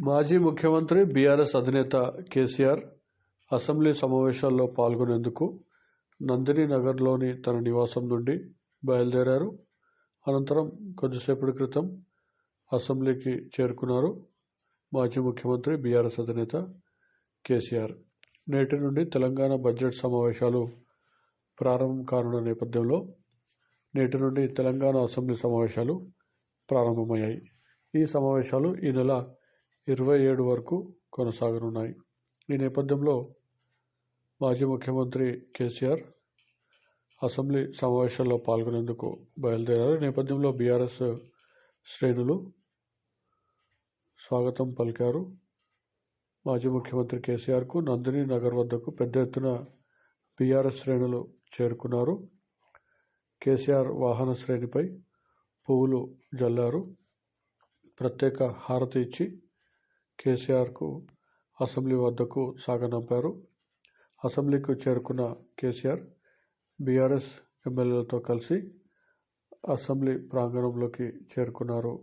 మాజీ ముఖ్యమంత్రి బీఆర్ఎస్ అధినేత కేసీఆర్ అసెంబ్లీ సమావేశాల్లో పాల్గొనేందుకు నందిని నగర్లోని తన నివాసం నుండి బయలుదేరారు. అనంతరం కొద్దిసేపటి క్రితం అసెంబ్లీకి చేరుకున్నారు మాజీ ముఖ్యమంత్రి బీఆర్ఎస్ అధినేత కేసీఆర్. నేటి నుండి తెలంగాణ బడ్జెట్ సమావేశాలు ప్రారంభం కానున్న నేపథ్యంలో నేటి నుండి తెలంగాణ అసెంబ్లీ సమావేశాలు ప్రారంభమయ్యాయి. ఈ సమావేశాలు ఈ నెల 27 వరకు కొనసాగనున్నాయి. ఈ నేపథ్యంలో మాజీ ముఖ్యమంత్రి కేసీఆర్ అసెంబ్లీ సమావేశాల్లో పాల్గొనేందుకు బయలుదేరారు. ఈ నేపథ్యంలో బీఆర్ఎస్ శ్రేణులు స్వాగతం పలికారు. మాజీ ముఖ్యమంత్రి కేసీఆర్కు నందిని నగర్ వద్దకు పెద్ద ఎత్తున బీఆర్ఎస్ శ్రేణులు చేరుకున్నారు. కేసీఆర్ వాహన శ్రేణిపై పువ్వులు జల్లారు. ప్రత్యేక హారతి ఇచ్చి కేసీఆర్కు అసెంబ్లీ వద్దకు సాగనంపారు. అసెంబ్లీకి చేరుకున్న కేసీఆర్ బీఆర్ఎస్ ఎమ్మెల్యేలతో కలిసి అసెంబ్లీ ప్రాంగణంలోకి చేరుకున్నారు.